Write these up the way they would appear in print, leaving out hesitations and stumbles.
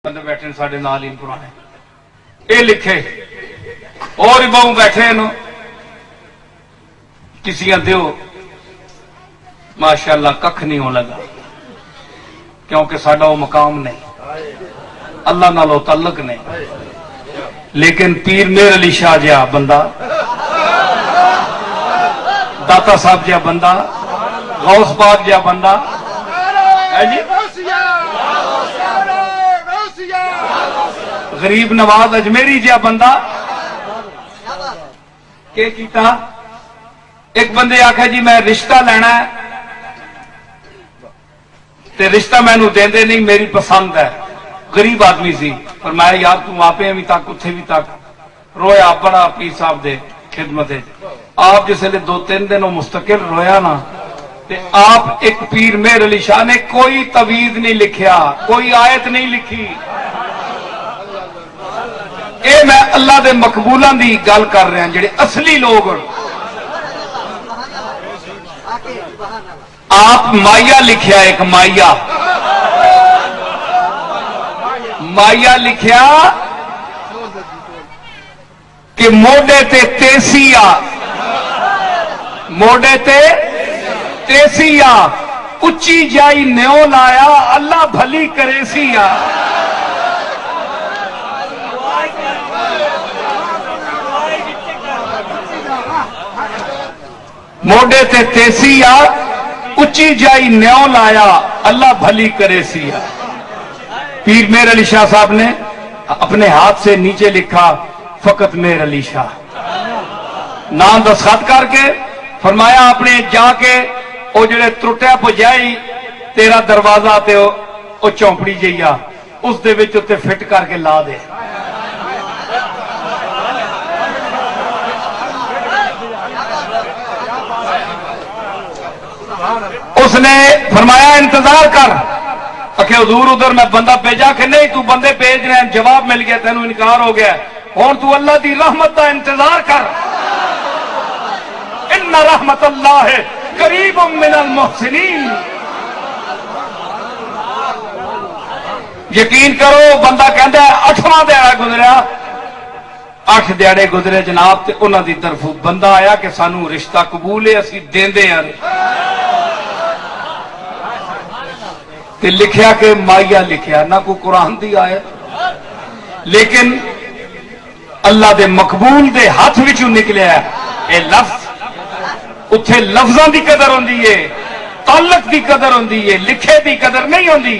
بندے بیٹھے سارے نال ہی پرانے یہ لکھے اور ہی بہو بیٹھے نا کسی دیو ماشاء اللہ کھ نہیں ہو لگا کیونکہ ساڈا وہ مقام نہیں اللہ نالو تعلق نہیں لیکن پیر میر علی شاہ جہا بندہ داتا صاحب جہا بندہ غوث پاک جہا بندہ جی غریب نواز اجمیری جہا بندہ کہ کیتا ایک بندے آخیا جی میں رشتہ لینا ہے تے رشتہ مینو دیندے نہیں میری پسند ہے غریب آدمی سی پر میں یار تم آپ بھی تک اتنے بھی تک رویا بڑا پیر صاحب دے خدمت آپ جس ویلے 2-3 دن مستقل رویا نا تے آپ ایک پیر میر علی شاہ نے کوئی تویز نہیں لکھیا کوئی آیت نہیں لکھی اے میں اللہ دے مقبولاں دی گل کر رہا جڑے اصلی لوگ آپ مائیا لکھیا ایک مائیا لکھیا کہ موڈے تے تیسی آ موڈے تے تیسی آ اچھی جائی نیو لایا اللہ بھلی کرے سی آ موڈے تے تیسی آ اچھی جائی نیو لایا اللہ بھلی کرے سی آ پیر میر علی شاہ صاحب نے اپنے ہاتھ سے نیچے لکھا فقط میر علی شاہ نام دستخط کر کے فرمایا اپنے جا کے وہ جڑے ترٹیا پجائی تیرا دروازہ تے وہ چونپڑی جہیا اس دے وچ تے فٹ کر کے لا دے اس نے فرمایا انتظار کر کہ حضور ادھر میں بندہ بھیجا کہ نہیں تو بندے بھیج رہے ہیں جواب مل گیا تینوں انکار ہو گیا اور تو اللہ دی رحمت کا انتظار کر ان رحمت اللہ قریب من المحسنین یقین کرو بندہ کہندا ہے 8واں دیہڑا گزریا 8 دیہڑے گزرے جناب تے انہاں دی طرف بندہ آیا کہ سانو رشتہ قبول ہے اسی دیندے ہیں تے لکھیا کہ مائیا لکھیا نہ کوئی قرآن دی آئے لیکن اللہ دے مقبول دے ہاتھ وچوں نکلیا ہے اے لفظ اتھے لفظاں دی قدر ہوندی ہے تعلق دی قدر ہوندی ہے لکھے دی قدر نہیں ہوندی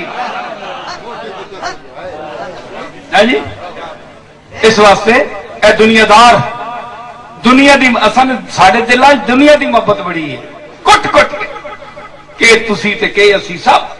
ہے جی اس واسطے اے دنیا دار دنیا دی اصل ساڈے دلاں دنیا دی محبت بڑی ہے کٹ کٹ کے کہ تسی تے کہ اسی سب